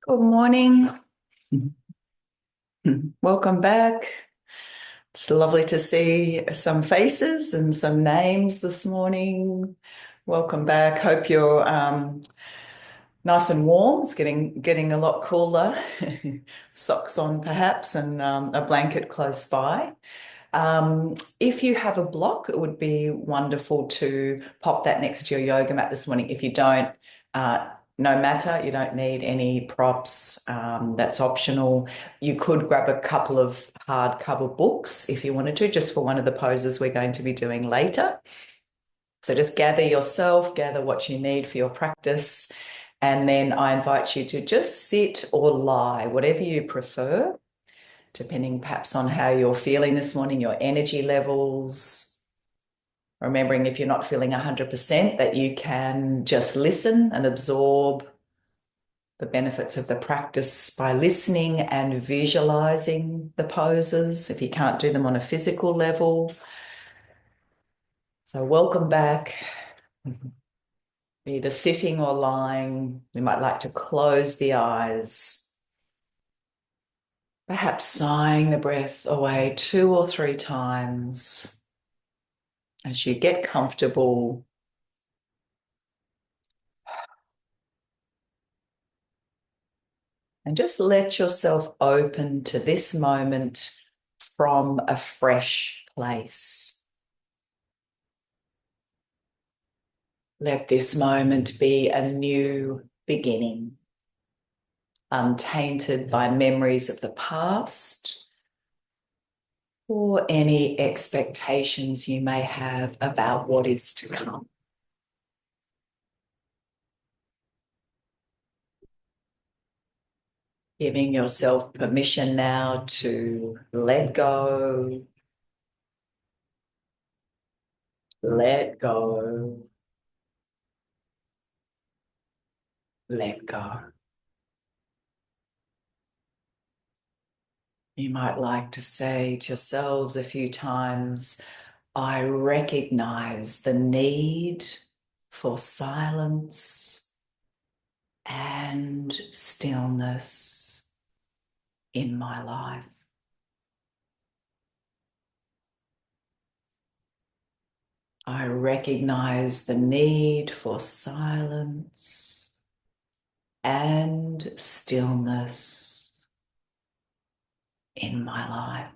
Good morning. Welcome back. It's lovely to see some faces and some names this morning. Welcome back. Hope you're nice and warm. It's getting a lot cooler. Socks on perhaps and a blanket close by. If you have a block, it would be wonderful to pop that next to your yoga mat this morning. If you don't, no matter, you don't need any props. That's optional. You could grab a couple of hardcover books if you wanted to, just for one of the poses we're going to be doing later. So just gather yourself, gather what you need for your practice, and then I invite you to just sit or lie, whatever you prefer, depending perhaps on how you're feeling this morning, your energy levels. Remembering if you're not feeling 100%, that you can just listen and absorb the benefits of the practice by listening and visualizing the poses if you can't do them on a physical level. So welcome back. Either sitting or lying. We might like to close the eyes. Perhaps sighing the breath away 2 or 3 times. As you get comfortable, and just let yourself open to this moment from a fresh place. Let this moment be a new beginning, untainted by memories of the past or any expectations you may have about what is to come. Giving yourself permission now to let go, let go, let go. You might like to say to yourselves a few times, I recognize the need for silence and stillness in my life. I recognize the need for silence and stillness in my life.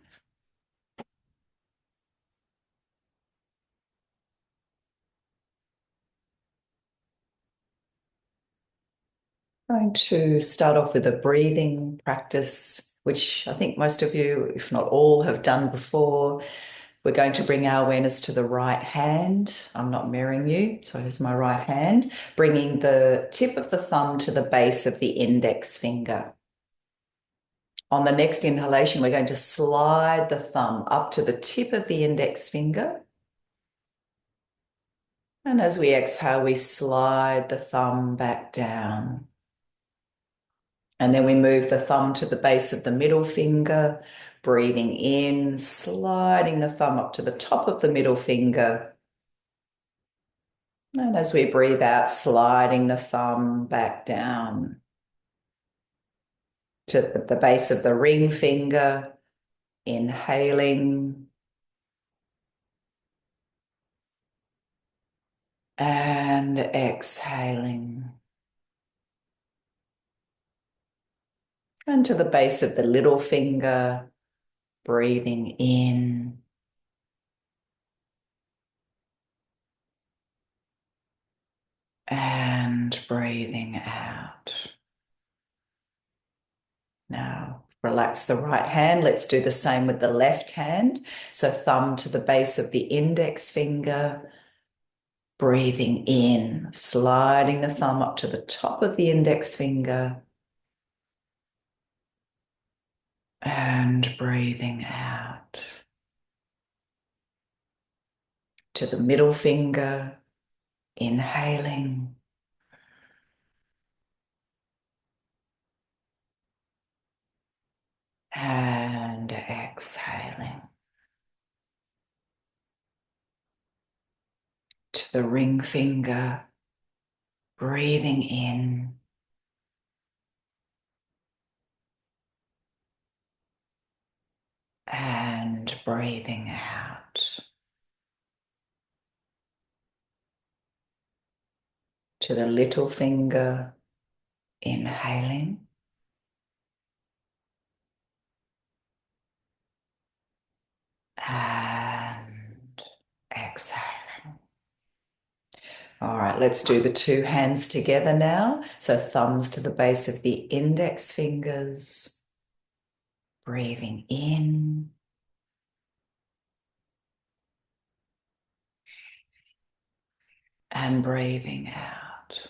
I'm going to start off with a breathing practice, which I think most of you, if not all, have done before. We're going to bring our awareness to the right hand. I'm not mirroring you, so here's my right hand, bringing the tip of the thumb to the base of the index finger. On the next inhalation, we're going to slide the thumb up to the tip of the index finger. And as we exhale, we slide the thumb back down. And then we move the thumb to the base of the middle finger, breathing in, sliding the thumb up to the top of the middle finger. And as we breathe out, sliding the thumb back down to the base of the ring finger, inhaling and exhaling. And to the base of the little finger, breathing in and breathing out. Now, relax the right hand. Let's do the same with the left hand. So thumb to the base of the index finger, breathing in, sliding the thumb up to the top of the index finger, and breathing out. To the middle finger, inhaling and exhaling. To the ring finger, breathing in and breathing out to the little finger, inhaling and exhaling. All right, let's do the two hands together now. So thumbs to the base of the index fingers, breathing in and breathing out.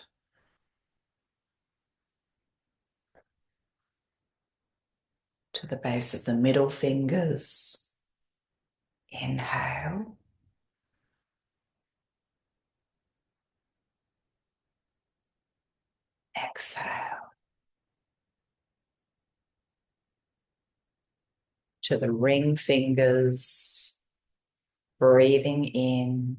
To the base of the middle fingers, inhale exhale. To the ring fingers, breathing in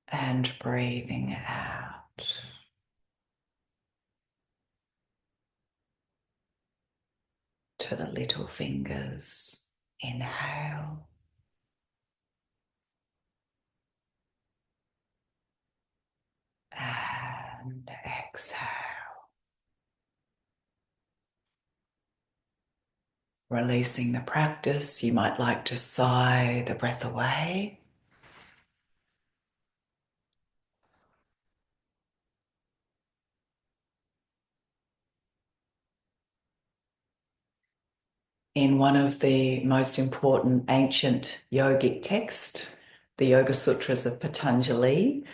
and breathing out. To the little fingers, inhale and exhale. Releasing the practice, you might like to sigh the breath away. In one of the most important ancient yogic texts, the Yoga Sutras of Patanjali,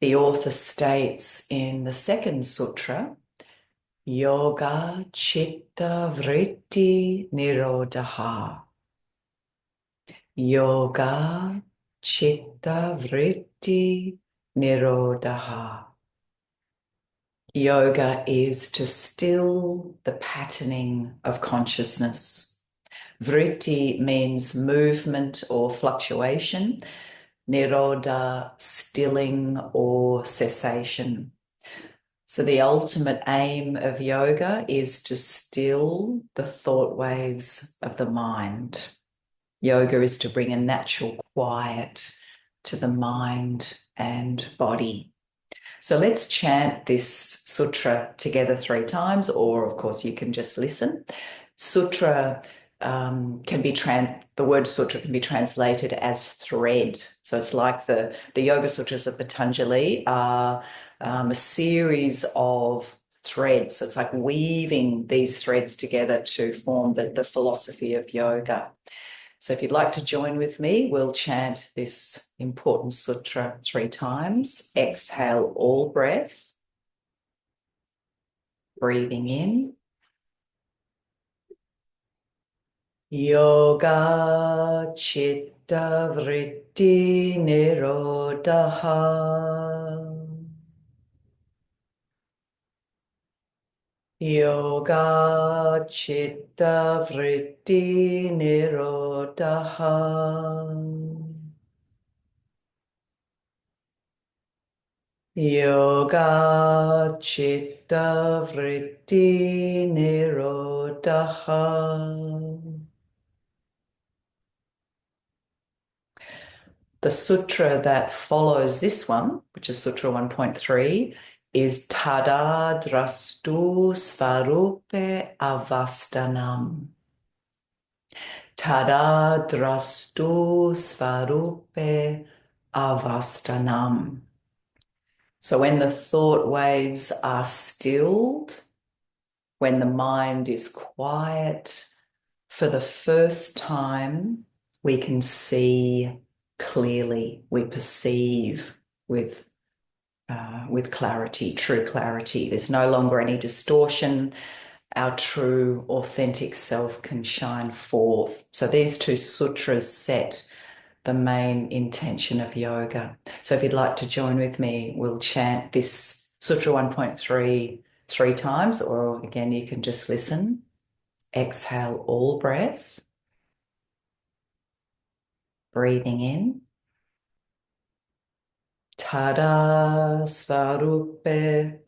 the author states in the second sutra, Yoga Chitta Vritti Nirodha. Yoga Chitta Vritti Nirodha. Yoga is to still the patterning of consciousness. Vritti means movement or fluctuation. Nirodha, stilling or cessation. So the ultimate aim of yoga is to still the thought waves of the mind. Yoga is to bring a natural quiet to the mind and body. So let's chant this sutra together 3 times, or of course you can just listen. Sutra the word sutra can be translated as thread. So it's like the Yoga Sutras of Patanjali are a series of threads. So it's like weaving these threads together to form the philosophy of yoga. So if you'd like to join with me, we'll chant this important sutra 3 times. Exhale all breath, breathing in. Yoga Chitta Vritti Nirodha. Yoga Chitta Vritti Nirodha. Yoga Chitta Vritti Nirodha. The sutra that follows this one, which is Sutra 1.3, is Tada Drastu Svarupe Avastanam. Tada Drastu Svarupe Avastanam. So when the thought waves are stilled, when the mind is quiet, for the first time, we can see clearly, we perceive with clarity, true clarity. There's no longer any distortion. Our true, authentic self can shine forth. So these 2 sutras set the main intention of yoga. So if you'd like to join with me, we'll chant this Sutra 1.3 3 times, or again, you can just listen. Exhale all breath, breathing in. Tada Svarupe,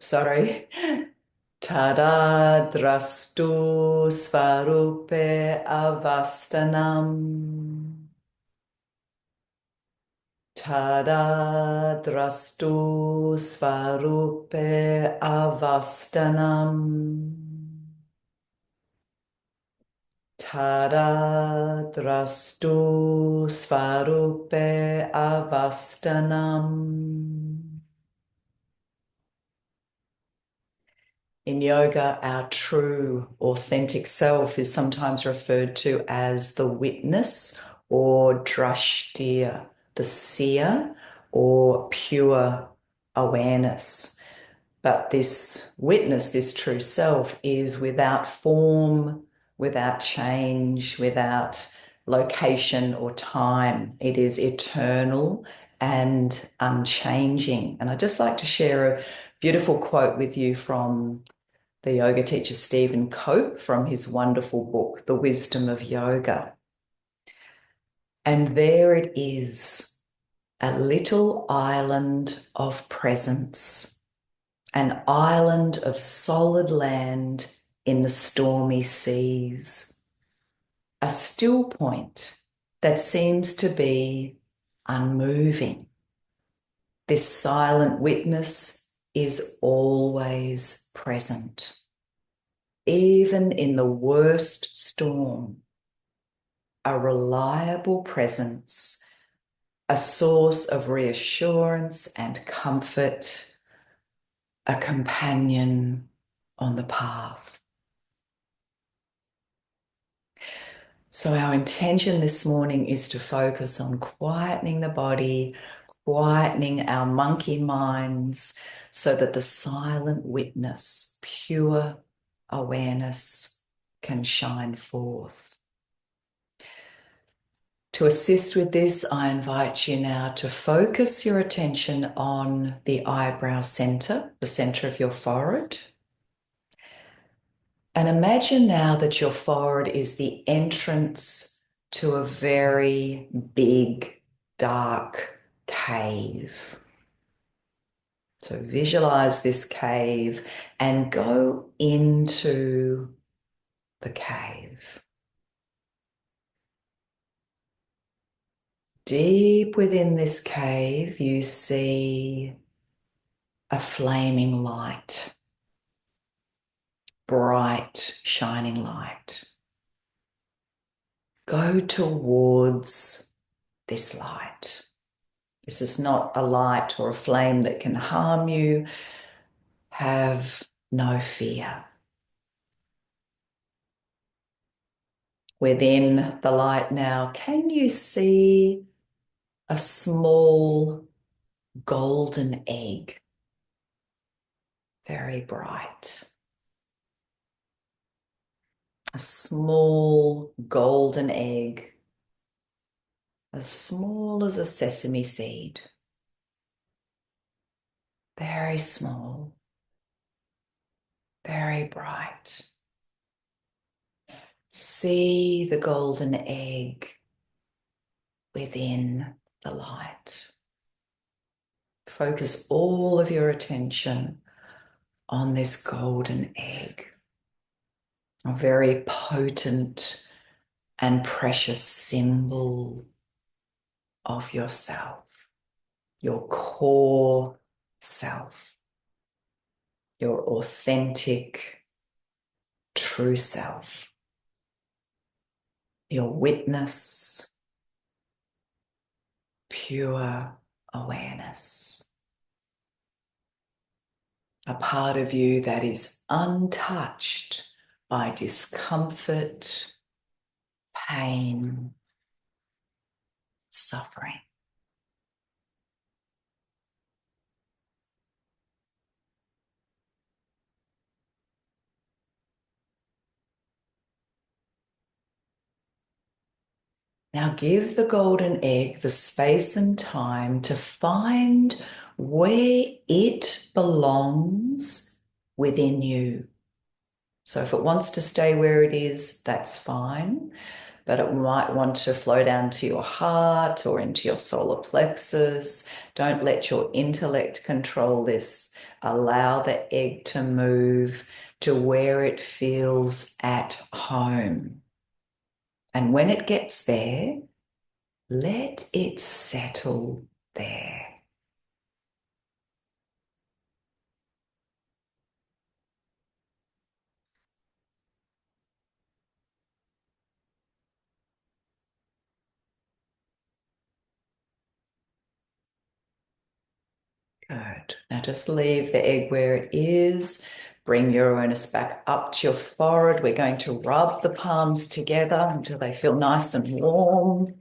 Tadadrastu svarupe avastanam. Tadadrastu svarupe avastanam. Tadadrastu svarupe avastanam. In yoga, our true, authentic self is sometimes referred to as the witness or drashtiya, the seer or pure awareness. But this witness, this true self, is without form, without change, without location or time. It is eternal and unchanging. And I'd just like to share a beautiful quote with you from the yoga teacher Stephen Cope from his wonderful book, The Wisdom of Yoga. And there it is, a little island of presence, an island of solid land in the stormy seas, a still point that seems to be unmoving. This silent witness is always present. Even in the worst storm, a reliable presence, a source of reassurance and comfort, a companion on the path. So our intention this morning is to focus on quietening the body, quietening our monkey minds so that the silent witness, pure awareness, can shine forth. To assist with this, I invite you now to focus your attention on the eyebrow center, the center of your forehead. And imagine now that your forehead is the entrance to a very big, dark cave. So visualize this cave and go into the cave. Deep within this cave, you see a flaming light, bright, shining light. Go towards this light. This is not a light or a flame that can harm you. Have no fear. Within the light now, can you see a small golden egg? Very bright. A small golden egg, as small as a sesame seed. Very small, very bright. See the golden egg within the light. Focus all of your attention on this golden egg, a very potent and precious symbol of yourself, your core self, your authentic, true self, your witness, pure awareness. A part of you that is untouched by discomfort, pain, suffering. Now give the golden egg the space and time to find where it belongs within you. So if it wants to stay where it is, that's fine, but it might want to flow down to your heart or into your solar plexus. Don't let your intellect control this. Allow the egg to move to where it feels at home. And when it gets there, let it settle there. Good. Now just leave the egg where it is. Bring your awareness back up to your forehead. We're going to rub the palms together until they feel nice and warm.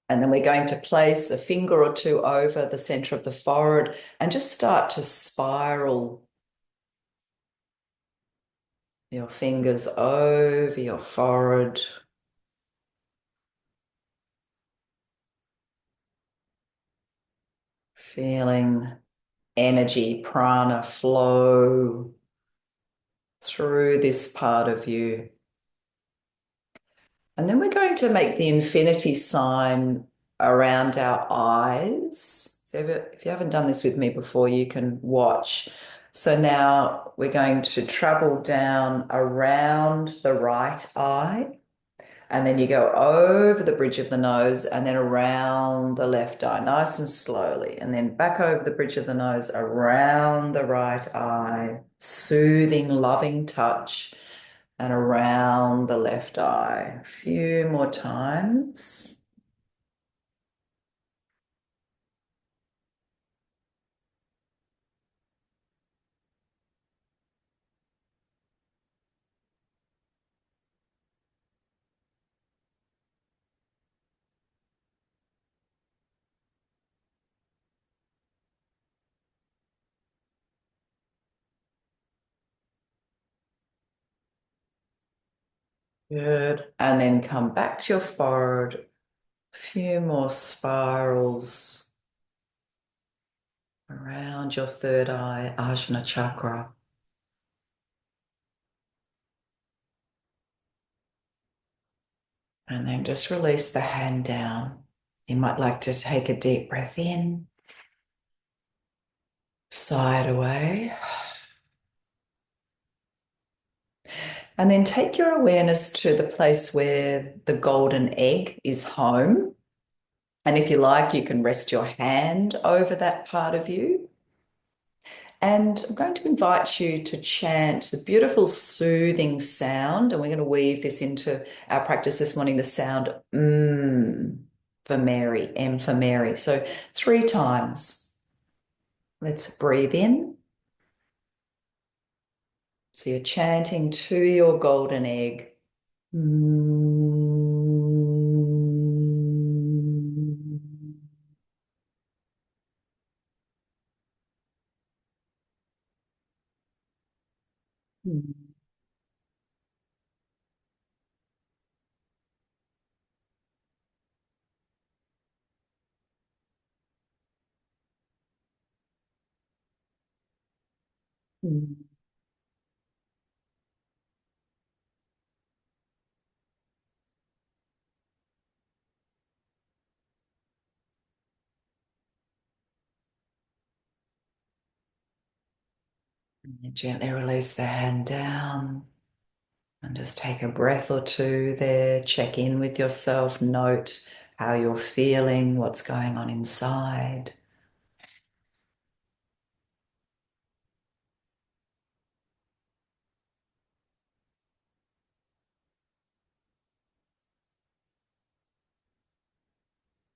And then we're going to place a finger or two over the center of the forehead and just start to spiral your fingers over your forehead. Feeling energy, prana flow through this part of you. And then we're going to make the infinity sign around our eyes. So if you haven't done this with me before, you can watch. So now we're going to travel down around the right eye, and then you go over the bridge of the nose and then around the left eye, nice and slowly, and then back over the bridge of the nose, around the right eye, soothing, loving touch, and around the left eye. A few more times. Good. And then come back to your forehead. A few more spirals around your third eye, Ajna chakra. And then just release the hand down. You might like to take a deep breath in, sigh it away. And then take your awareness to the place where the golden egg is home. And if you like, you can rest your hand over that part of you. And I'm going to invite you to chant the beautiful soothing sound. And we're going to weave this into our practice this morning, the sound for Mary, M for Mary. So 3 times. Let's breathe in. So you're chanting to your golden egg. And gently release the hand down and just take a breath or two there. Check in with yourself. Note how you're feeling, what's going on inside.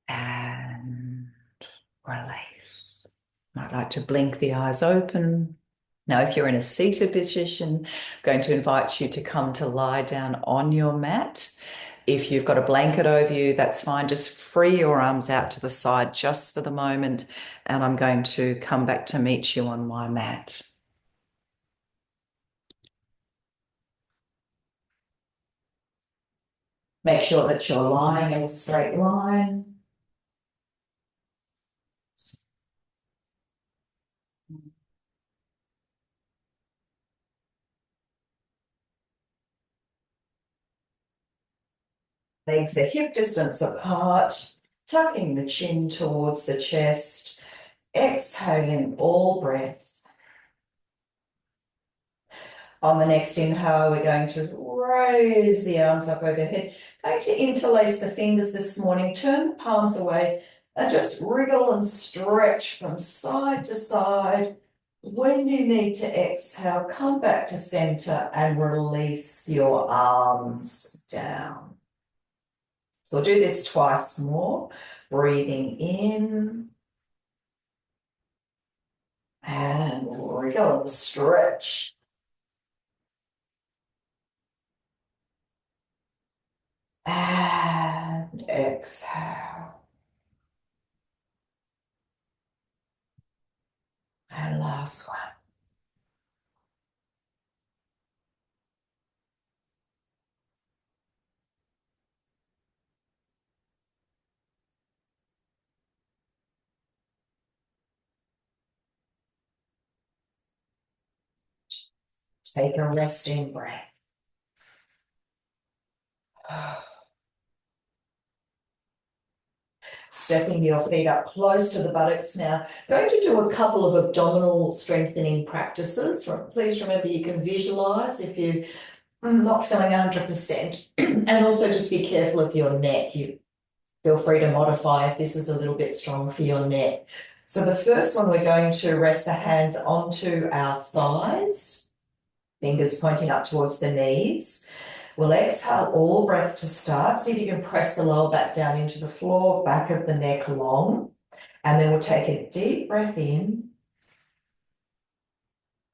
And release. Might like to blink the eyes open. Now, if you're in a seated position, I'm going to invite you to come to lie down on your mat. If you've got a blanket over you, that's fine. Just free your arms out to the side just for the moment, and I'm going to come back to meet you on my mat. Make sure that you're lying in a straight line. Legs are hip distance apart, tucking the chin towards the chest. exhaling all breath. On the next inhale, we're going to raise the arms up overhead. Going to interlace the fingers this morning, turn the palms away and just wriggle and stretch from side to side. When you need to exhale, come back to center and release your arms down. So we'll do this twice more. Breathing in and wriggle and stretch. And exhale. And last one. Take a resting breath. Stepping your feet up close to the buttocks now. Going to do a couple of abdominal strengthening practices. Please remember you can visualize if you're not feeling 100%. And also just be careful of your neck. You feel free to modify if this is a little bit strong for your neck. So the first one, we're going to rest the hands onto our thighs, fingers pointing up towards the knees. We'll exhale all breath to start. See if you can press the lower back down into the floor, back of the neck long. And then we'll take a deep breath in.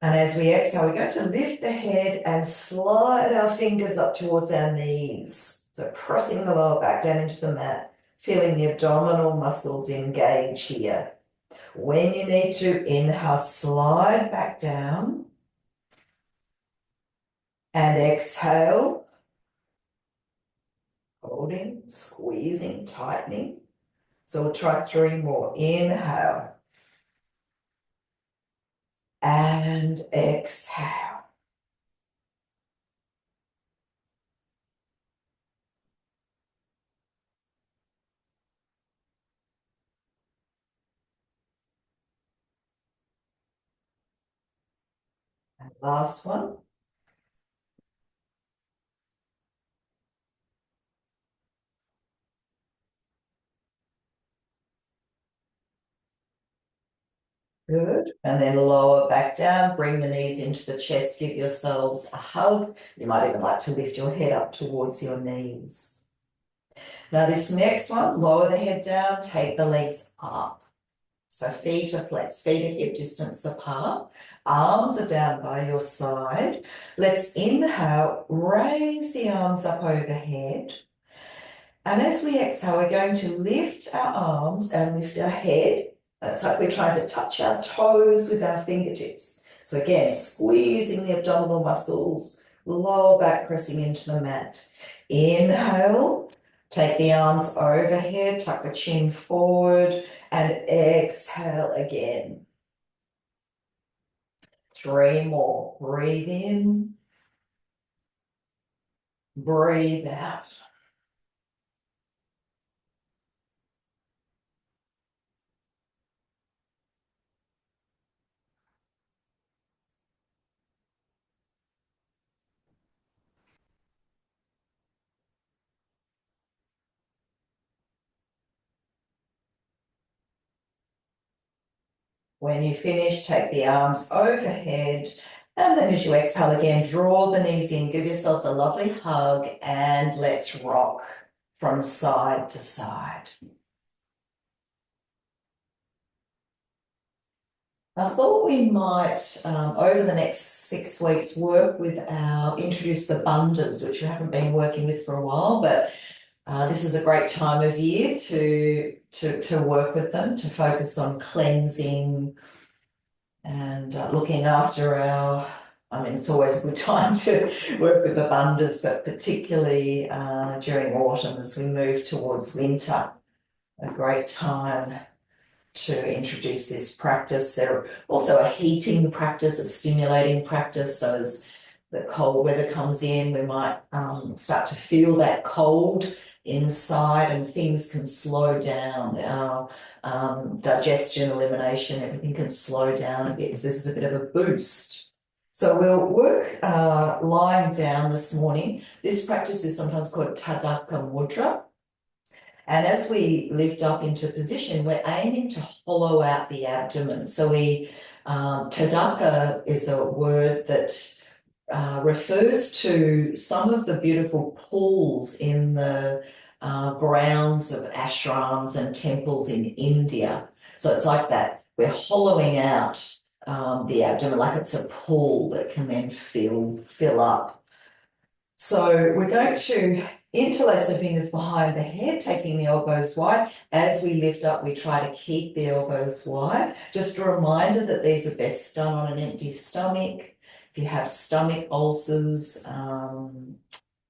And as we exhale, we're going to lift the head and slide our fingers up towards our knees. So pressing the lower back down into the mat, feeling the abdominal muscles engage here. When you need to, inhale, slide back down. And exhale. Holding, squeezing, tightening. So we'll try 3 more. Inhale. And exhale. And last one. Good. And then lower back down, bring the knees into the chest, give yourselves a hug. You might even like to lift your head up towards your knees. Now this next one, lower the head down, take the legs up. So feet are flexed, feet are hip distance apart, arms are down by your side. Let's inhale, raise the arms up overhead. And as we exhale, we're going to lift our arms and lift our head. It's like we're trying to touch our toes with our fingertips. So again, squeezing the abdominal muscles, lower back pressing into the mat. Inhale, take the arms overhead, tuck the chin forward, and exhale again. 3 more. Breathe in, breathe out. When you finish, take the arms overhead, and then as you exhale again, draw the knees in, give yourselves a lovely hug, and let's rock from side to side. I thought we might, over the next 6 weeks, work with introduce the bandhas, which we haven't been working with for a while, but this is a great time of year to work with them, to focus on cleansing and looking after it's always a good time to work with the bandhas, but particularly during autumn as we move towards winter, a great time to introduce this practice. They're also a heating practice, a stimulating practice. So as the cold weather comes in, we might start to feel that cold inside, and things can slow down. Our digestion, elimination, everything can slow down a bit. So this is a bit of a boost. So we'll work lying down this morning. This practice is sometimes called Tadaka Mudra. And as we lift up into position, we're aiming to hollow out the abdomen. So Tadaka is a word that refers to some of the beautiful pools in the grounds of ashrams and temples in India. So it's like that. We're hollowing out the abdomen like it's a pool that can then fill up. So we're going to interlace the fingers behind the head, taking the elbows wide. As we lift up, we try to keep the elbows wide. Just a reminder that these are best done on an empty stomach. If you have stomach ulcers,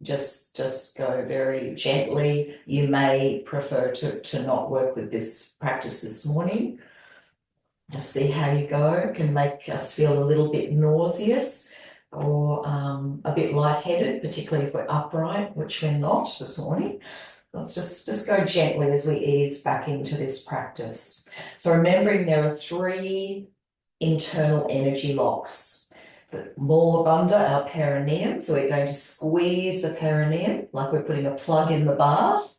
just go very gently. You may prefer to not work with this practice this morning. Just see how you go. It can make us feel a little bit nauseous or a bit lightheaded, particularly if we're upright, which we're not this morning. Let's just go gently as we ease back into this practice. So remembering there are 3 internal energy locks. The Mula Bandha, our perineum, so we're going to squeeze the perineum like we're putting a plug in the bath.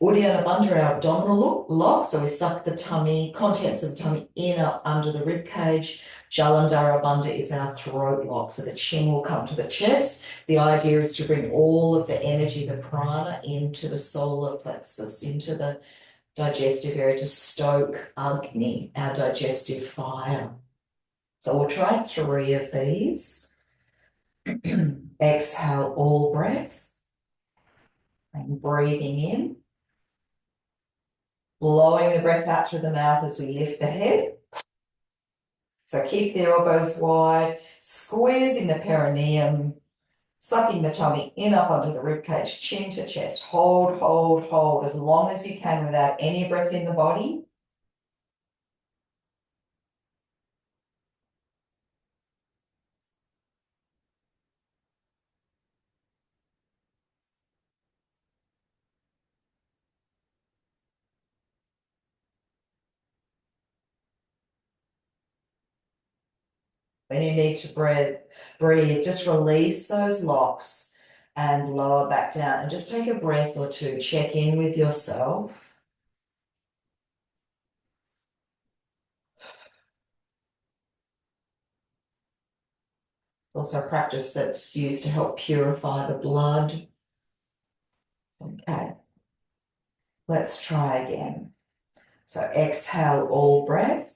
Uddiyana Bandha, our abdominal lock, so we suck the tummy, contents of the tummy in up under the rib cage. Jalandhara Bandha is our throat lock, so the chin will come to the chest. The idea is to bring all of the energy, the prana, into the solar plexus, into the digestive area, to stoke Agni, our digestive fire. So we'll try 3 of these. Exhale all breath and breathing in. Blowing the breath out through the mouth as we lift the head. So keep the elbows wide, squeezing the perineum, sucking the tummy in up onto the ribcage, chin to chest. Hold, hold, hold as long as you can without any breath in the body. When you need to breathe, just release those locks and lower back down, and just take a breath or 2. Check in with yourself. It's also a practice that's used to help purify the blood. Okay, let's try again. So exhale all breath,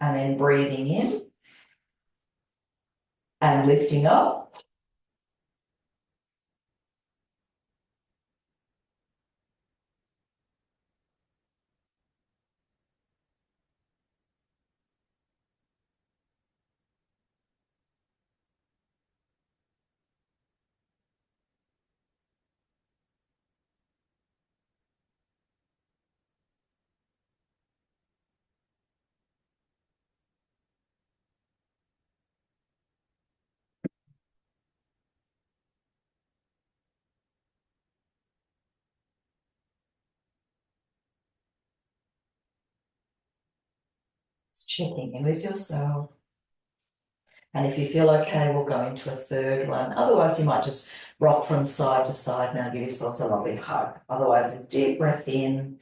and then breathing in and lifting up. Just checking in with yourself. And if you feel okay, we'll go into a 3rd one. Otherwise, you might just rock from side to side. Now give yourselves a lovely hug. Otherwise, a deep breath in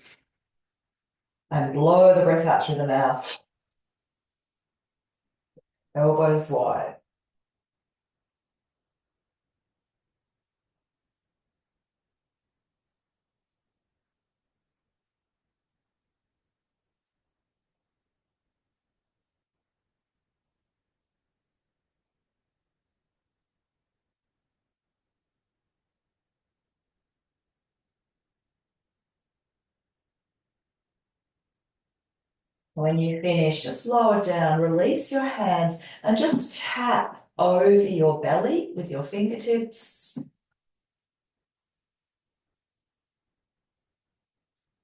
and blow the breath out through the mouth. Elbows wide. When you finish, just lower down, release your hands and just tap over your belly with your fingertips.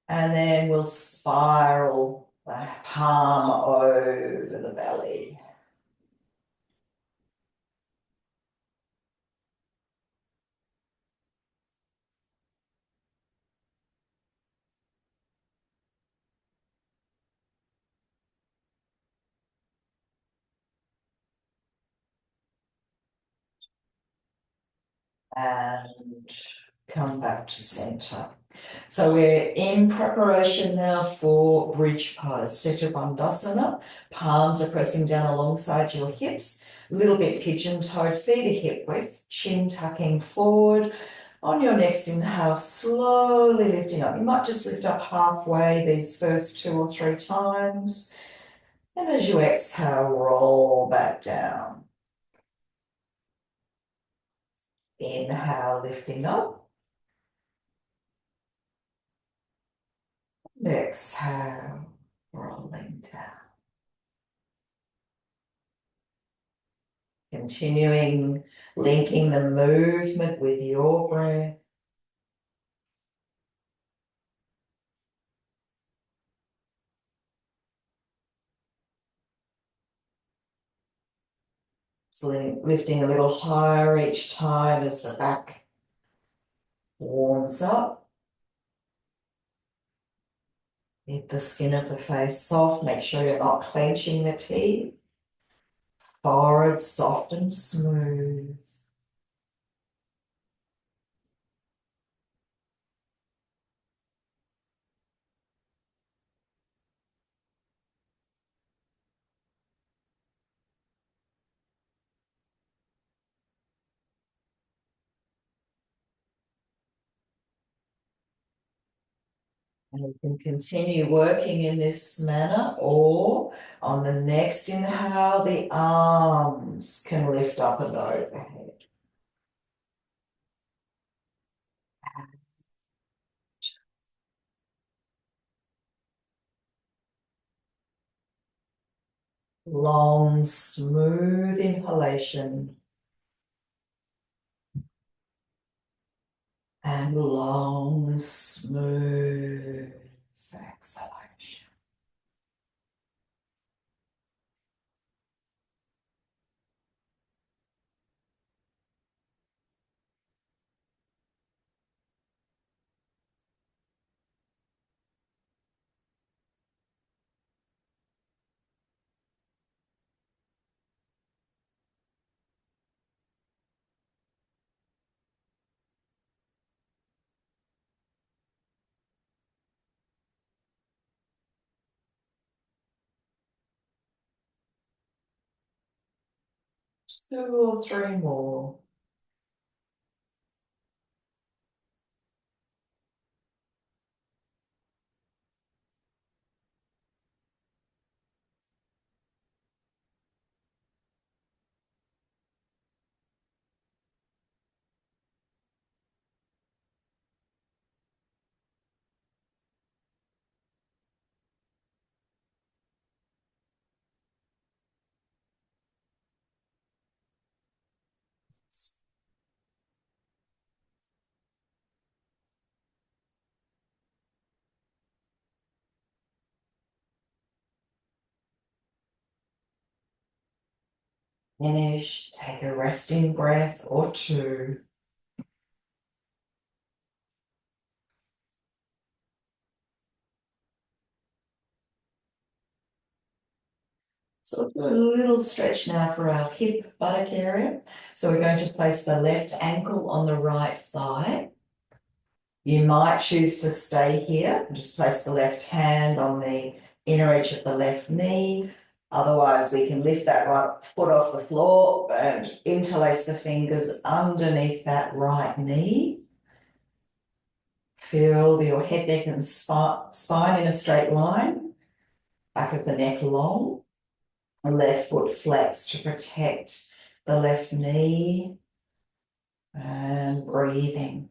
And then we'll spiral the palm over the belly. and come back to center. So we're in preparation now for bridge pose, Setu Bandhasana. Palms are pressing down alongside your hips, a little bit pigeon-toed, feet are hip width, chin tucking forward. On your next inhale, slowly lifting up. You might just lift up halfway these first 2 or 3 times. And as you exhale, roll back down. Inhale, lifting up. Exhale, rolling down. Continuing, linking the movement with your breath. So lifting a little higher each time as the back warms up. Keep the skin of the face soft. Make sure you're not clenching the teeth. Forehead soft and smooth. And you can continue working in this manner, or on the next inhale, the arms can lift up and overhead. Long, smooth inhalation and long, smooth exhalation. Two or three more. Finish, take a resting breath or two. So we'll do a little stretch now for our hip buttock area. So we're going to place the left ankle on the right thigh. You might choose to stay here and just place the left hand on the inner edge of the left knee. Otherwise, we can lift that right foot off the floor and interlace the fingers underneath that right knee. Feel your head, neck, and spine in a straight line. Back of the neck long. Left foot flex to protect the left knee. And breathing.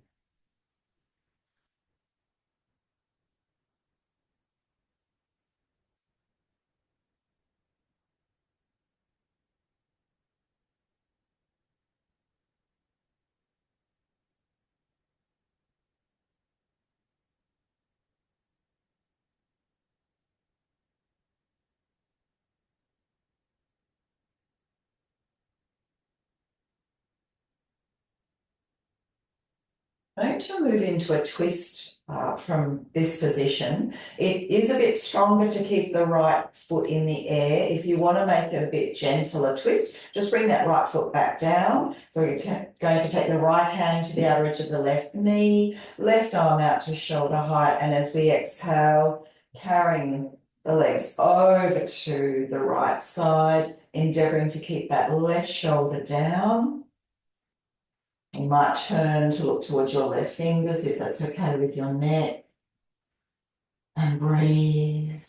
Going to move into a twist from this position. It is a bit stronger to keep the right foot in the air. If you want to make it a bit gentler twist, just bring that right foot back down. So you're going to take the right hand to the outer edge of the left knee, left arm out to shoulder height, and as we exhale, carrying the legs over to the right side, endeavouring to keep that left shoulder down. You might turn to look towards your left fingers if that's okay with your neck. And breathe.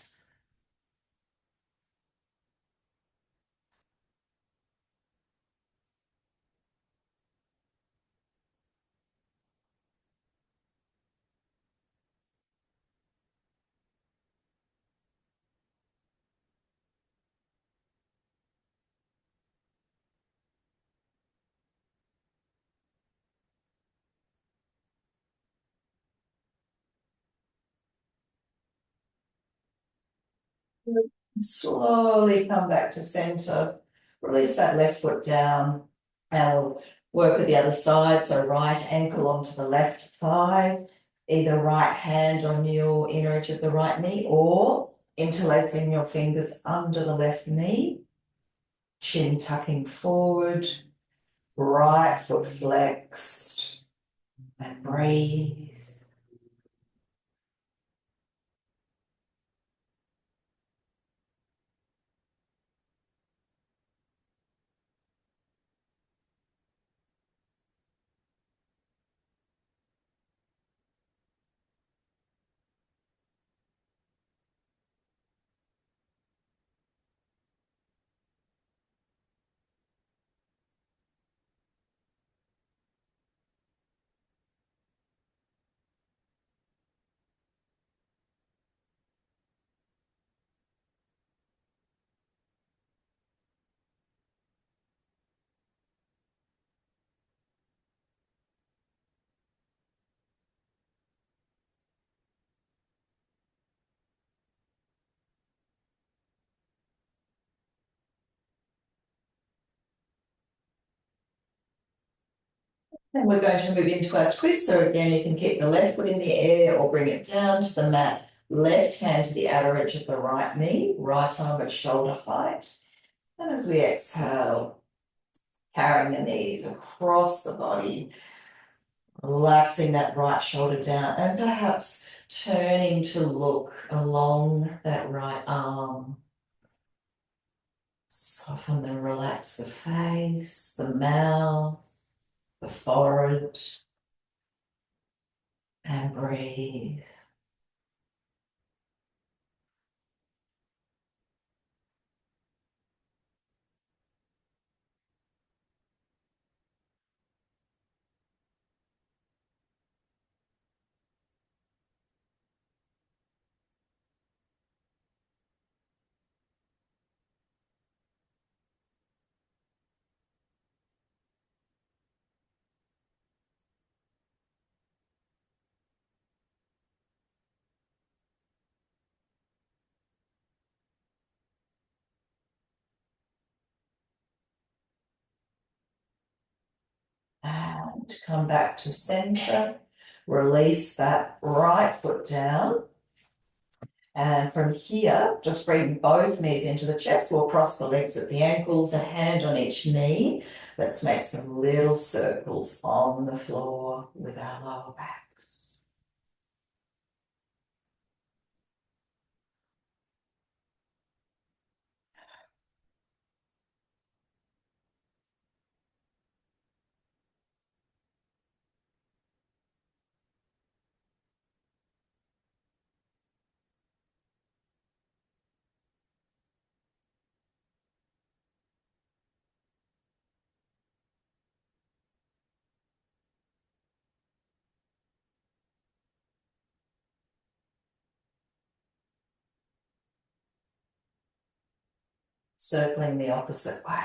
Slowly come back to center. Release that left foot down. And we'll work with the other side. So right ankle onto the left thigh, either right hand on your inner edge of the right knee or interlacing your fingers under the left knee. Chin tucking forward, right foot flexed, and breathe. And we're going to move into our twist. So again, you can keep the left foot in the air or bring it down to the mat. Left hand to the outer edge of the right knee, right arm at shoulder height. And as we exhale, carrying the knees across the body, relaxing that right shoulder down and perhaps turning to look along that right arm. Soften and relax the face, the mouth, the forehead, and breathe. And come back to center. Release that right foot down. And from here, just bring both knees into the chest. We'll cross the legs at the ankles, a hand on each knee. Let's make some little circles on the floor with our lower backs. Circling the opposite way.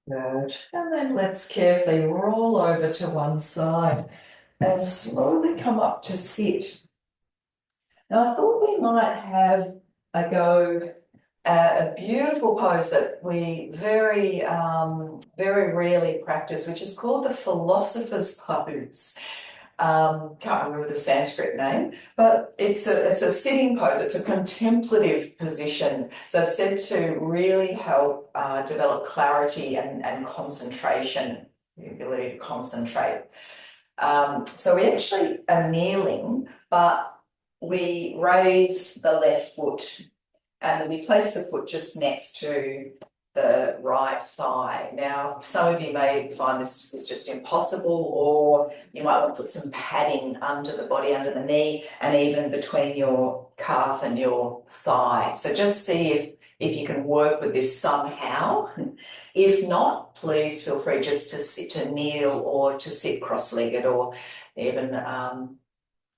Good. And then let's carefully roll over to one side and slowly come up to sit. Now, I thought we might have a go at a beautiful pose that we very rarely practice, which is called the philosopher's pose. Can't remember the Sanskrit name, but it's a sitting pose. It's a contemplative position. So it's said to really help develop clarity and concentration, the ability to concentrate. So we actually are kneeling, but we raise the left foot and then we place the foot just next to the right thigh. Now, some of you may find this is just impossible, or you might want to put some padding under the body, under the knee, and even between your calf and your thigh. So just see if you can work with this somehow. If not, please feel free just to sit, to kneel, or to sit cross-legged, or even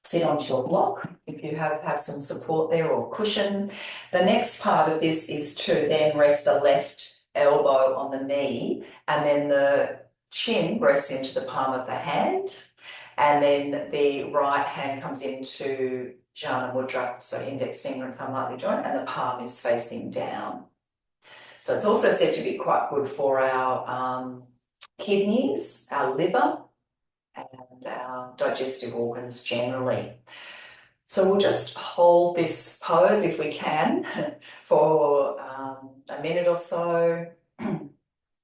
sit onto your block if you have some support there or cushion. The next part of this is to then rest the left elbow on the knee, and then the chin rests into the palm of the hand, and then the right hand comes into Jhana Mudra, so index finger and thumb lightly joined, and the palm is facing down. So it's also said to be quite good for our kidneys, our liver, and our digestive organs generally. So we'll just hold this pose if we can for a minute or so.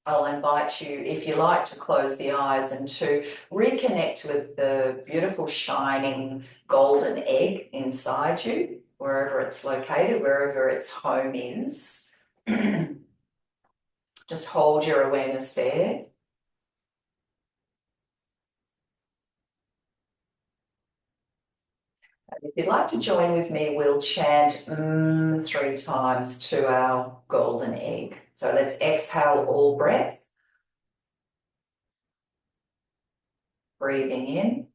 I'll invite you, if you like, to close the eyes and to reconnect with the beautiful shining golden egg inside you, wherever it's located, wherever its home is. Just hold your awareness there. If you'd like to join with me, we'll chant 3 times to our golden egg. So let's exhale all breath, breathing in.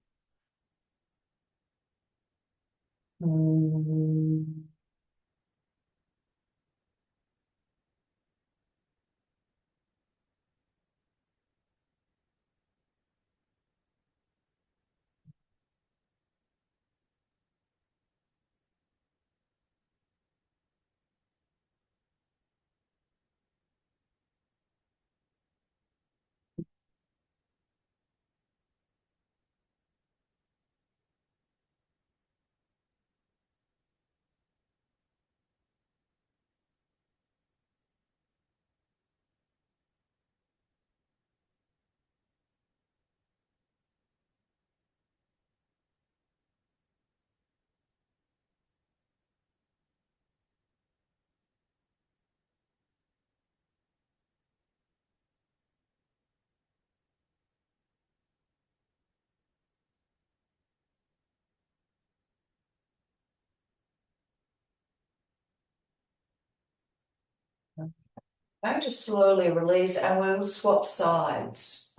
Going to slowly release, and we'll swap sides.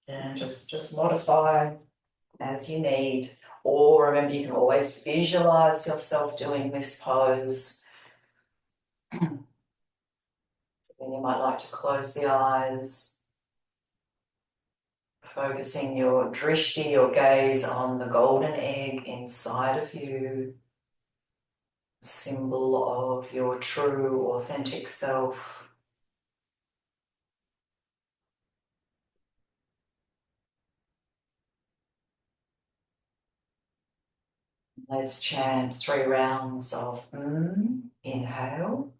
And just modify as you need. Or remember, you can always visualize yourself doing this pose. So then you might like to close the eyes, focusing your drishti, your gaze, on the golden egg inside of you, symbol of your true, authentic self. Let's chant 3 rounds of inhale.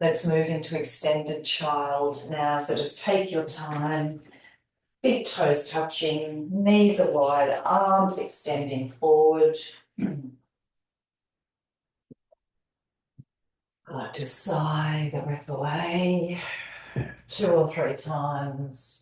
Let's move into extended child now. So just take your time. Big toes touching, knees are wide, arms extending forward. I like to sigh the breath away 2 or 3 times.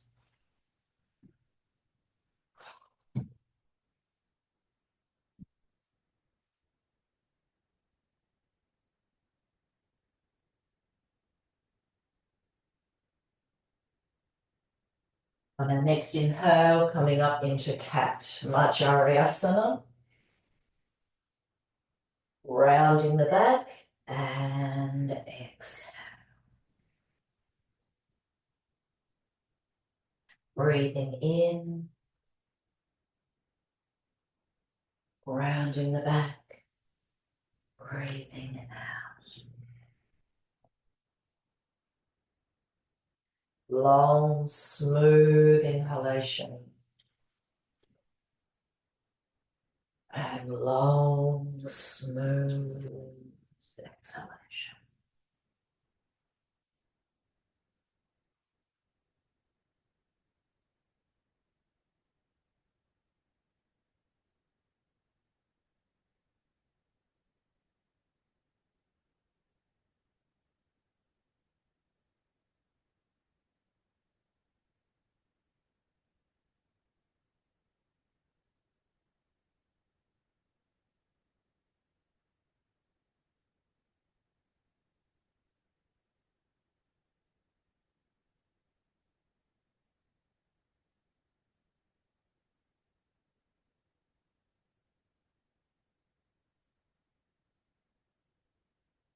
On our next inhale, coming up into Cat Macharayasana. Rounding the back and exhale. Breathing in, rounding the back, breathing out. Long, smooth inhalation. And long, smooth exhalation.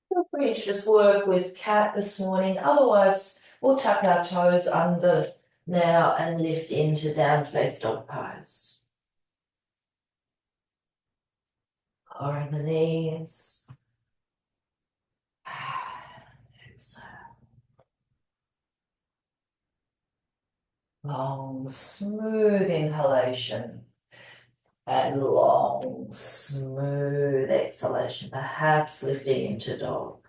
Feel free to just work with Cat this morning. Otherwise, we'll tuck our toes under now and lift into down face dog pose. Lowering the knees. And exhale. Long, smooth inhalation. And long, smooth exhalation, perhaps lifting into dog.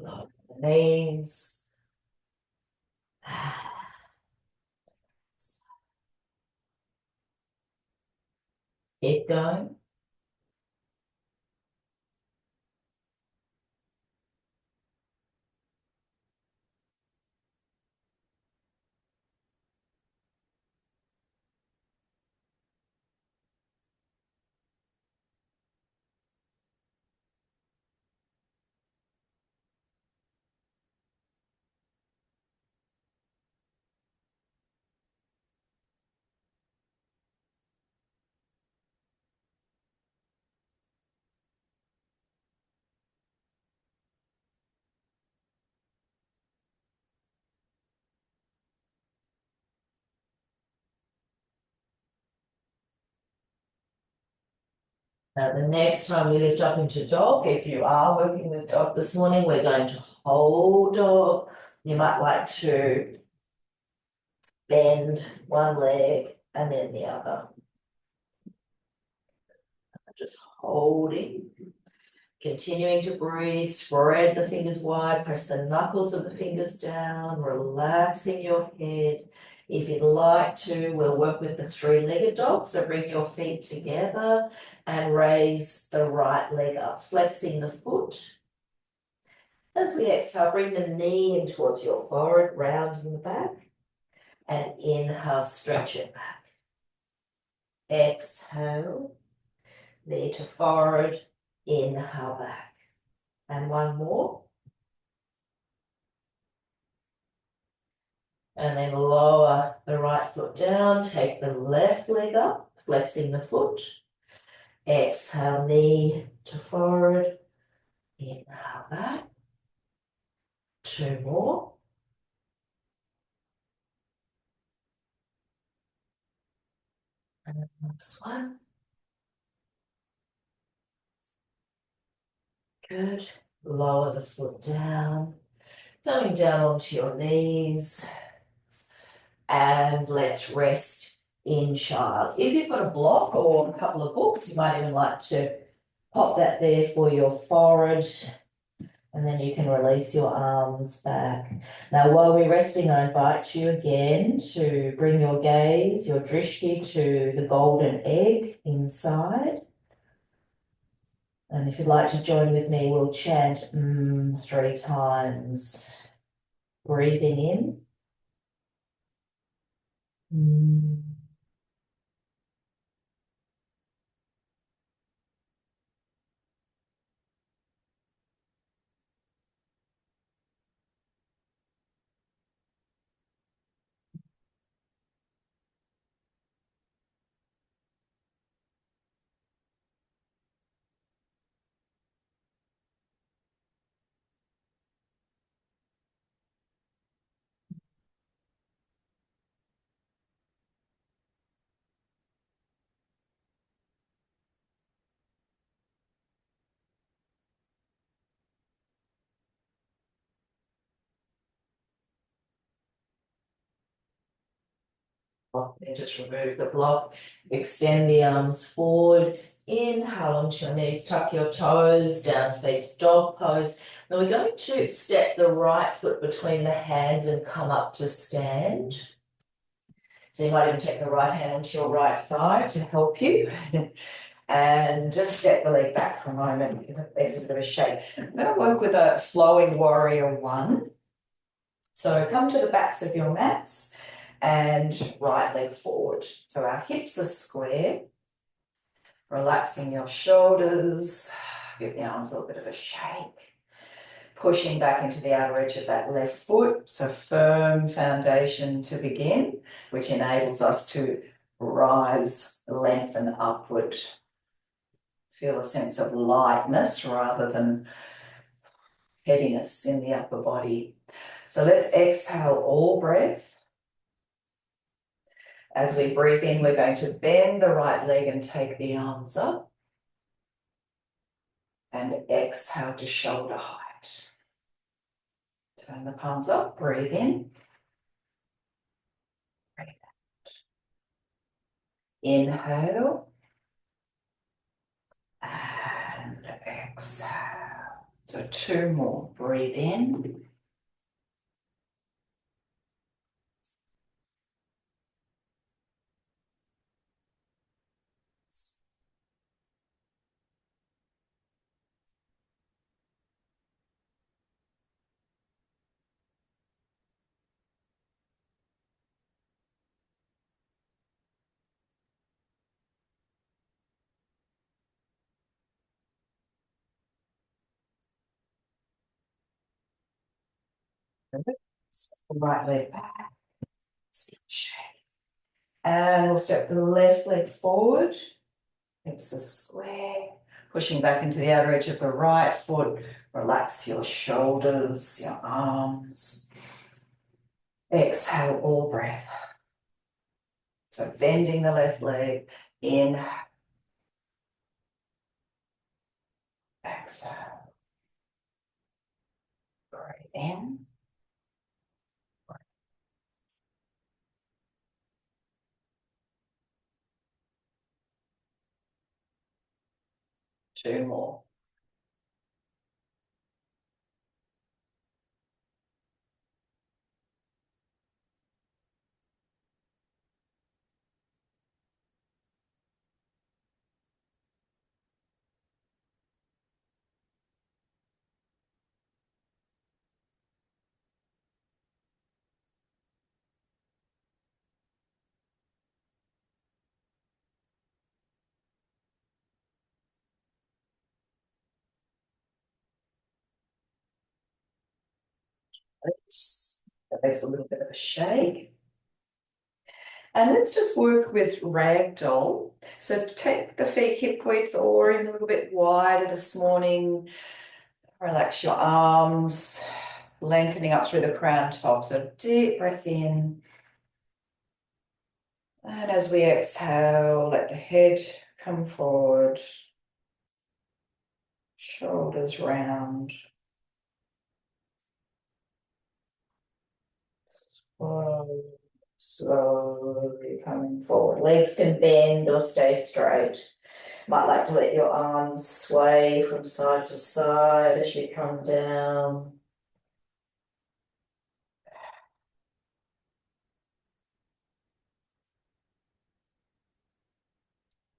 Lower the knees. Keep going. Now, the next time we lift up into dog, if you are working with dog this morning, we're going to hold dog. You might like to bend one leg and then the other. Just holding. Continuing to breathe, spread the fingers wide, press the knuckles of the fingers down, relaxing your head. If you'd like to, we'll work with the 3-legged dog. So bring your feet together and raise the right leg up, flexing the foot. As we exhale, bring the knee in towards your forehead, rounding the back. And inhale, stretch it back. Exhale, knee to forehead, inhale back. And one more. And then lower the right foot down, take the left leg up, flexing the foot. Exhale, knee to forehead, inhale back. 2 more. And next one. Good. Lower the foot down, going down onto your knees. And let's rest in child. If you've got a block or a couple of books, you might even like to pop that there for your forehead And then you can release your arms back. Now, while we're resting, I invite you again to bring your gaze, your drishti, to the golden egg inside. And if you'd like to join with me, we'll chant 3 times. Breathing in. Mm. Then just remove the block, extend the arms forward, inhale onto your knees, tuck your toes, down face dog pose. Now we're going to step the right foot between the hands and come up to stand. So you might even take the right hand onto your right thigh to help you. And just step the leg back for a moment, give the legs a bit of a shake. I'm going to work with a flowing warrior 1. So come to the backs of your mats and right leg forward. So our hips are square, relaxing your shoulders, give the arms a little bit of a shake, pushing back into the outer edge of that left foot. So firm foundation to begin, which enables us to rise, lengthen upward. Feel a sense of lightness rather than heaviness in the upper body. So let's exhale all breath. As we breathe in, we're going to bend the right leg and take the arms up. And exhale to shoulder height. Turn the palms up, breathe in. Breathe out. Inhale. And exhale. So 2 more. Breathe in. Right leg back. Shake. And we'll step the left leg forward. Hips are square. Pushing back into the outer edge of the right foot. Relax your shoulders, your arms. Exhale all breath. So bending the left leg. Inhale. Exhale. Breathe in. 2 more. That makes a little bit of a shake. And let's just work with ragdoll. So take the feet hip width or even a little bit wider this morning. Relax your arms, lengthening up through the crown top. So deep breath in. And as we exhale, let the head come forward. Shoulders round. Slowly coming forward. Legs can bend or stay straight. Might like to let your arms sway from side to side as you come down.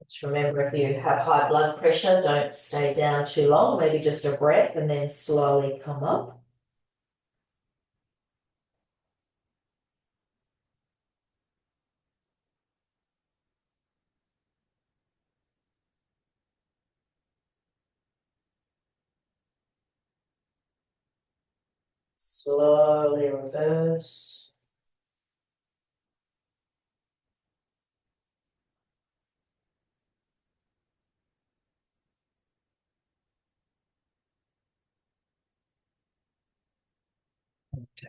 Just remember, if you have high blood pressure, don't stay down too long, maybe just a breath and then slowly come up. Slowly reverse.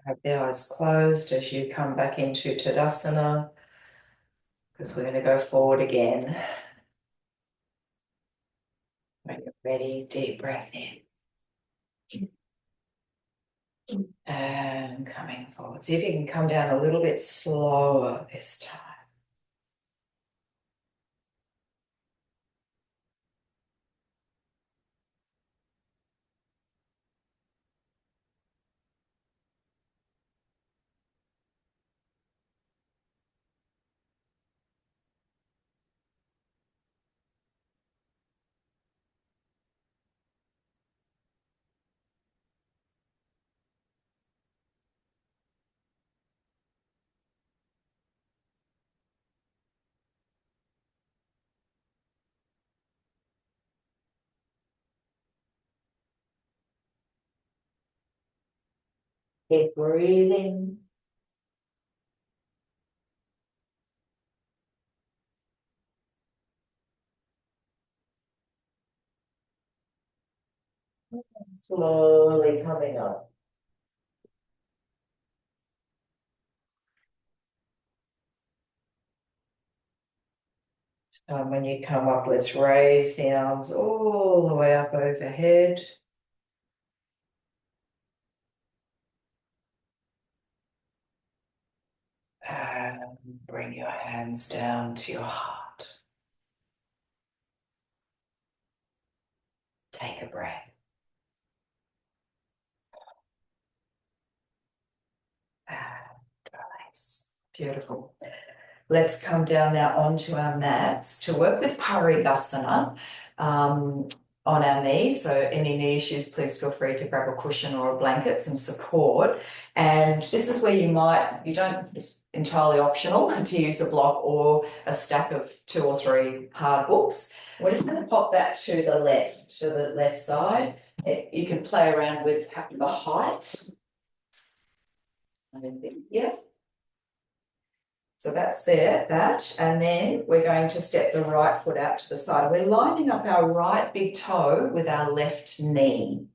Have the eyes closed as you come back into Tadasana, because we're going to go forward again. When you're ready, deep breath in. And coming forward. See if you can come down a little bit slower this time. Keep breathing. Slowly coming up. So when you come up, let's raise the arms all the way up overhead. And bring your hands down to your heart. Take a breath. And release. Beautiful. Let's come down now onto our mats to work with Parigasana on our knees. So any knee issues, please feel free to grab a cushion or a blanket, some support. And this is where it's entirely optional to use a block or a stack of 2 or 3 hard books. We're just going to pop that to the left side. You can play around with the height. Yeah. So that's that. And then we're going to step the right foot out to the side. We're lining up our right big toe with our left knee.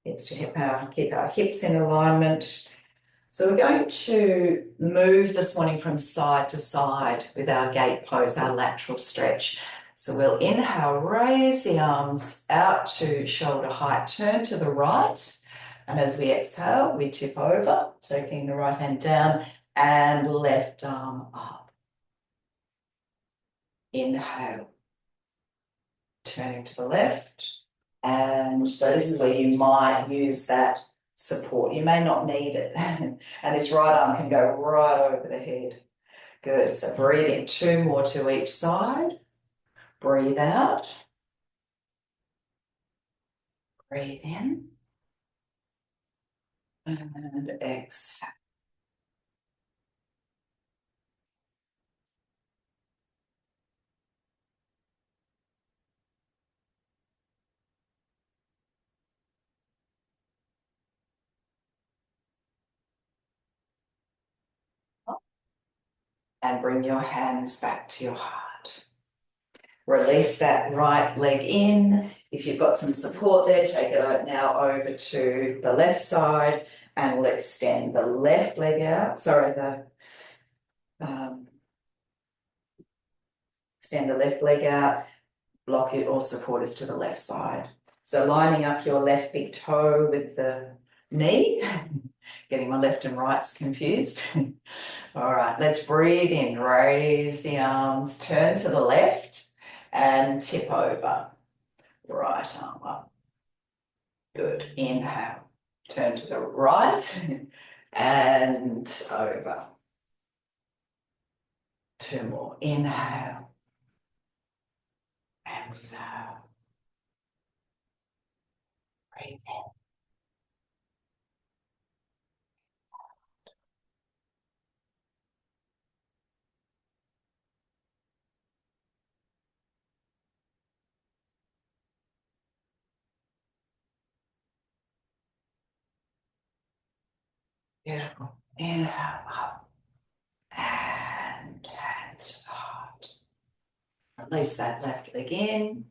Hips to hip, keep our hips in alignment. So we're going to move this morning from side to side with our gate pose, our lateral stretch. So we'll inhale, raise the arms out to shoulder height, turn to the right. And as we exhale, we tip over, taking the right hand down and left arm up. Inhale, turning to the left. And so this is where you might use that support. You may not need it. And this right arm can go right over the head. Good. So breathe in, 2 more to each side. Breathe out. Breathe in. And exhale. And bring your hands back to your heart. Release that right leg in. If you've got some support there, take it now over to the left side and we'll extend the left leg out. Extend the left leg out, block it or support us to the left side. So lining up your left big toe with the knee, getting my left and rights confused. All right, let's breathe in, raise the arms, turn to the left, and tip over. Right arm up. Good. Inhale. Turn to the right and over. Two more. Inhale. Exhale. Breathe in. Beautiful. Inhale up and hands to the heart. Release that left leg in.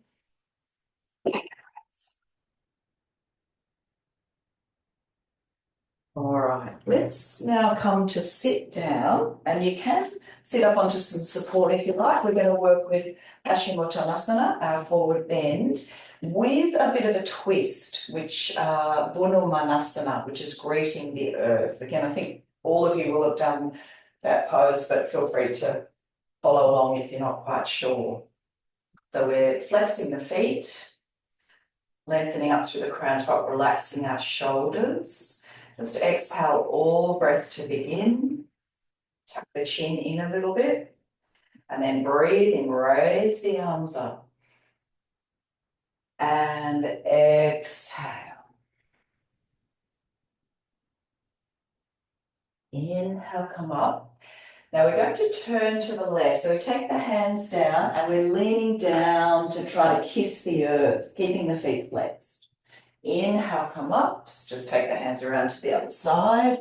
All right, let's now come to sit down, and you can sit up onto some support if you like. We're going to work with Paschimottanasana, our forward bend, with a bit of a twist, which Bunu Manasana, which is greeting the earth. Again, I think all of you will have done that pose, but feel free to follow along if you're not quite sure. So we're flexing the feet, lengthening up through the crown top, relaxing our shoulders. Just exhale all breath to begin. Tuck the chin in a little bit. And then breathe in, raise the arms up. And exhale. Inhale, come up. Now we're going to turn to the left. So we take the hands down and we're leaning down to try to kiss the earth, keeping the feet flexed. Inhale, come up. Just take the hands around to the other side.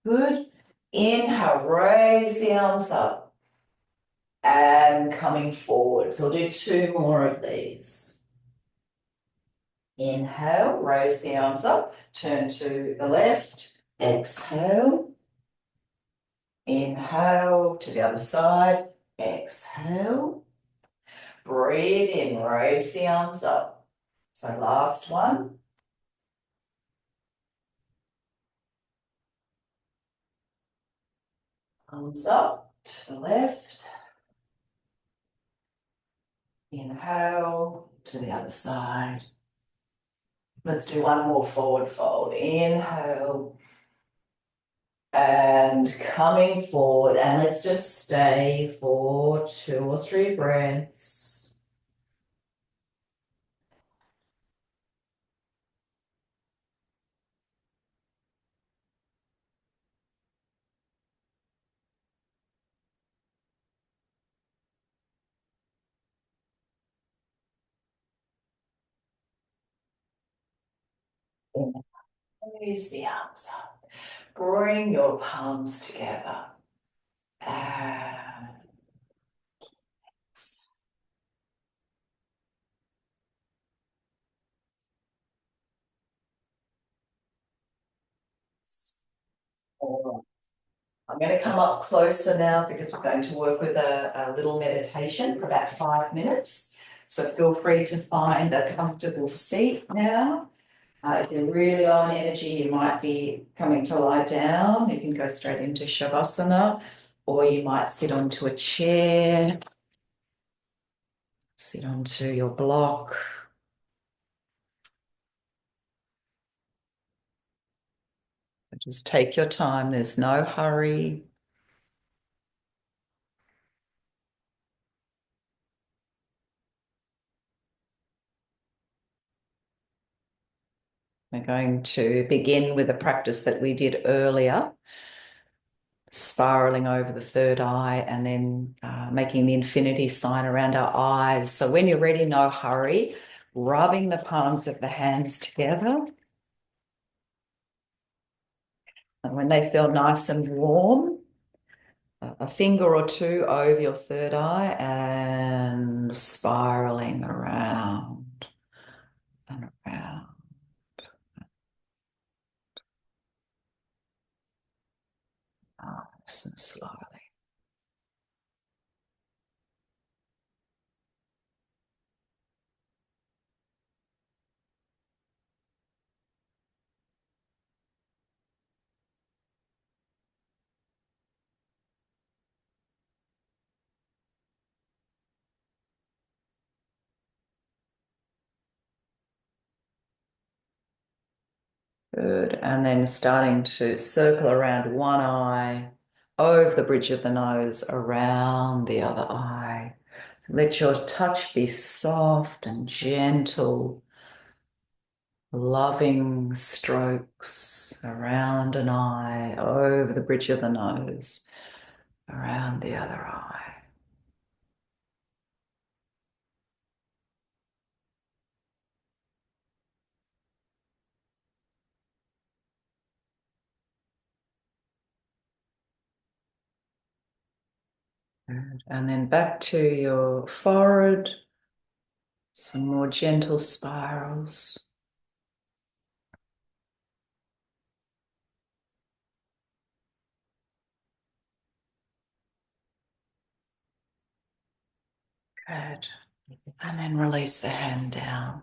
Good. Inhale, raise the arms up. And coming forward. So we'll do two more of these. Inhale, raise the arms up. Turn to the left. Exhale. Inhale to the other side. Exhale. Breathe in, raise the arms up. So last one. Arms up to the left. Inhale to the other side. Let's do one more forward fold. Inhale. And coming forward. And let's just stay for 2 or 3 breaths. Raise the arms up. Bring your palms together. And I'm going to come up closer now because we're going to work with a little meditation for about 5 minutes. So feel free to find a comfortable seat now. If you're really low on energy, you might be coming to lie down. You can go straight into Shavasana, or you might sit onto a chair, sit onto your block. Just take your time. There's no hurry. We're going to begin with a practice that we did earlier, spiraling over the third eye and then making the infinity sign around our eyes. So when you're ready, no hurry, rubbing the palms of the hands together. And when they feel nice and warm, a finger or two over your third eye and spiraling around and around. Nice and slowly. Good. And then starting to circle around one eye, over the bridge of the nose, around the other eye. Let your touch be soft and gentle, loving strokes around an eye, over the bridge of the nose, around the other eye. Good. And then back to your forehead, some more gentle spirals. Good. And then release the hand down.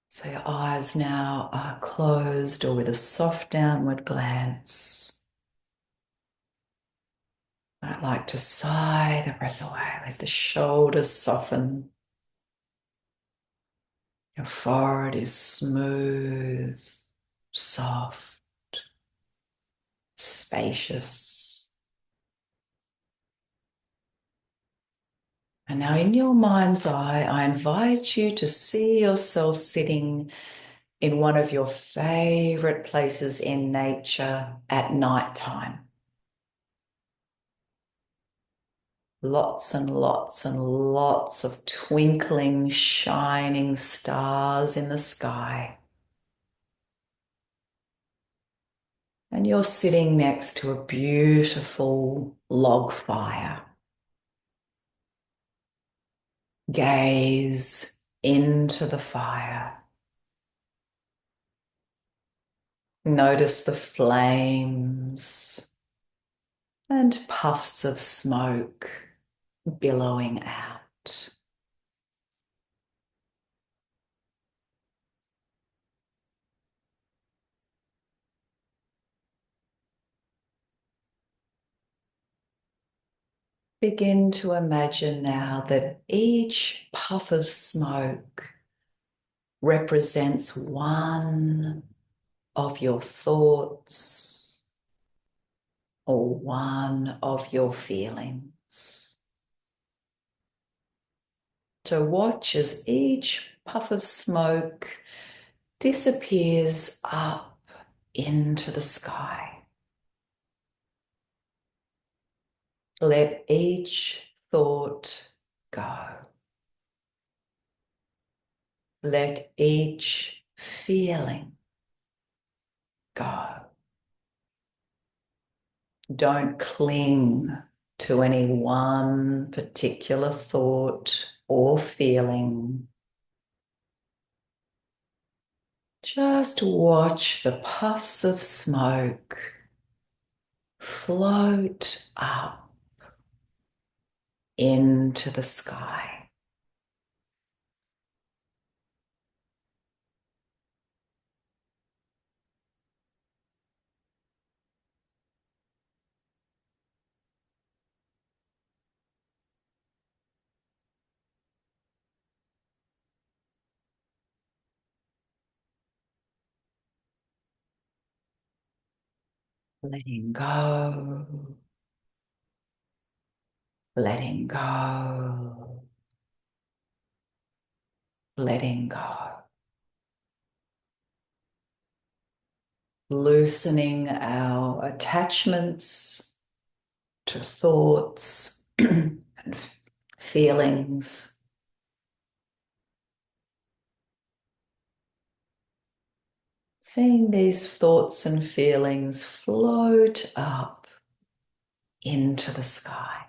So your eyes now are closed or with a soft downward glance. I'd like to sigh the breath away. Let the shoulders soften. Your forehead is smooth, soft, spacious. And now in your mind's eye, I invite you to see yourself sitting in one of your favorite places in nature at night time. Lots and lots and lots of twinkling, shining stars in the sky. And you're sitting next to a beautiful log fire. Gaze into the fire. Notice the flames and puffs of smoke billowing out. Begin to imagine now that each puff of smoke represents one of your thoughts or one of your feelings. To watch as each puff of smoke disappears up into the sky. Let each thought go. Let each feeling go. Don't cling to any one particular thought or feeling. Just watch the puffs of smoke float up into the sky. Letting go, letting go, letting go. Loosening our attachments to thoughts and feelings. Seeing these thoughts and feelings float up into the sky.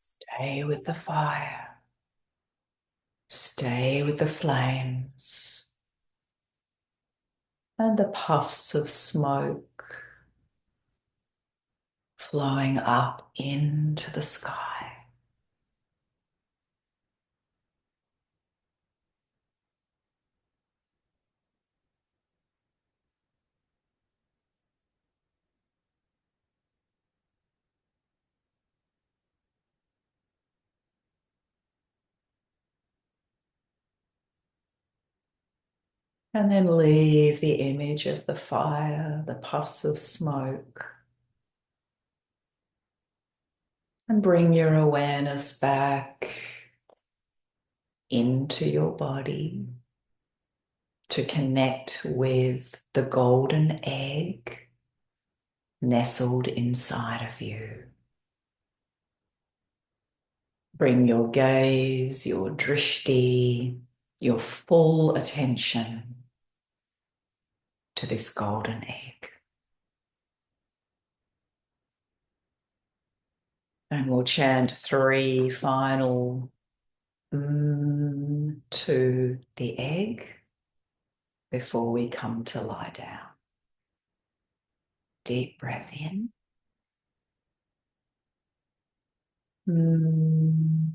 Stay with the fire. Stay with the flames and the puffs of smoke flowing up into the sky. And then leave the image of the fire, the puffs of smoke, and bring your awareness back into your body to connect with the golden egg nestled inside of you. Bring your gaze, your drishti, your full attention to this golden egg. And we'll chant 3 final to the egg before we come to lie down. Deep breath in. Mm.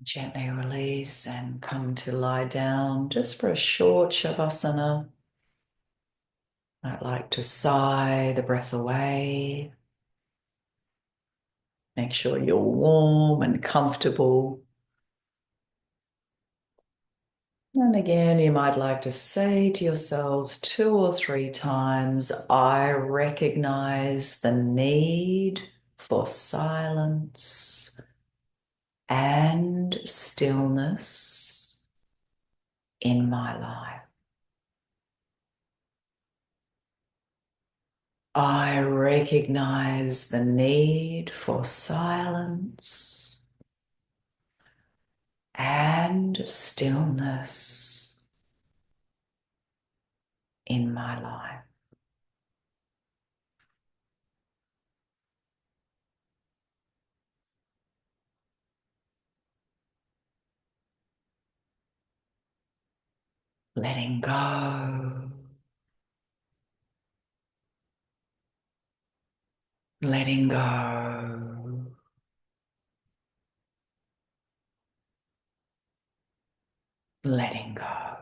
Gently release and come to lie down just for a short shavasana. I'd like to sigh the breath away. Make sure you're warm and comfortable. And again, you might like to say to yourselves 2 or 3 times, I recognize the need for silence and stillness in my life. I recognize the need for silence and stillness in my life. Letting go, letting go, letting go.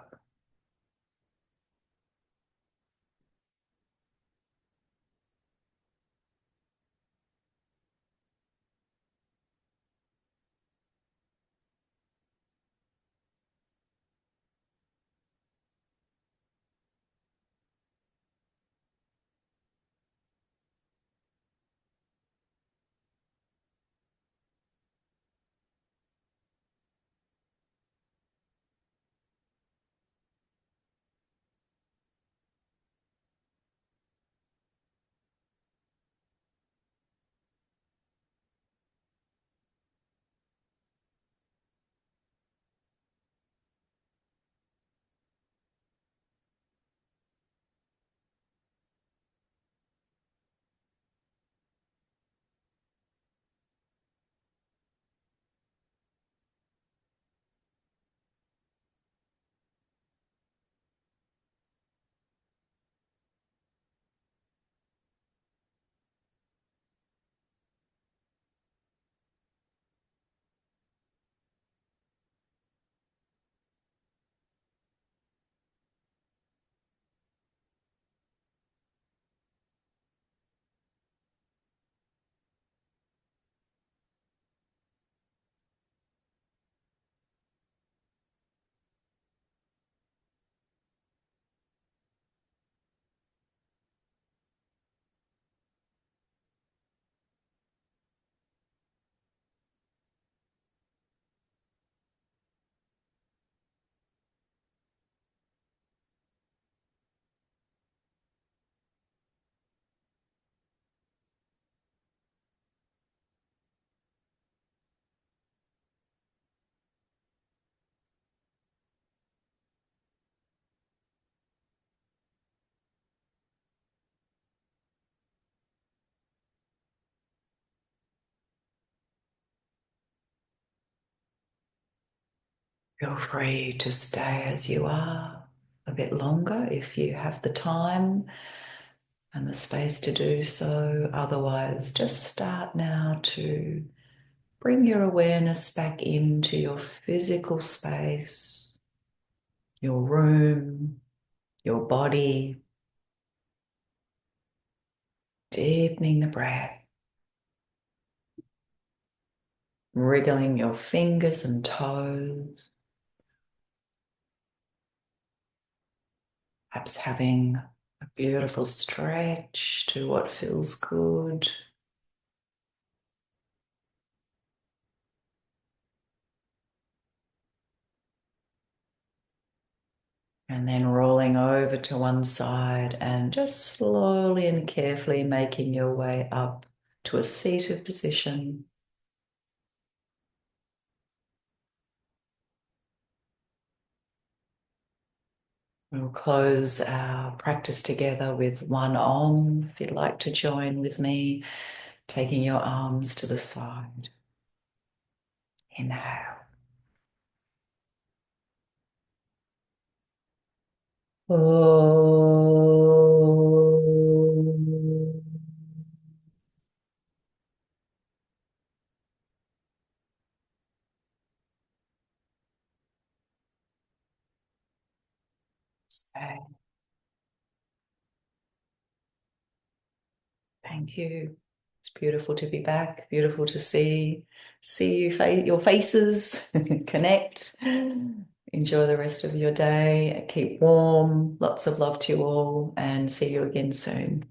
Feel free to stay as you are a bit longer if you have the time and the space to do so. Otherwise, just start now to bring your awareness back into your physical space, your room, your body, deepening the breath, wriggling your fingers and toes, perhaps having a beautiful stretch to what feels good. And then rolling over to one side and just slowly and carefully making your way up to a seated position. We'll close our practice together with one Om. If you'd like to join with me, taking your arms to the side. Inhale. Om. Say, thank you. It's beautiful to be back. Beautiful to see your faces, connect. Enjoy the rest of your day. Keep warm. Lots of love to you all, and see you again soon.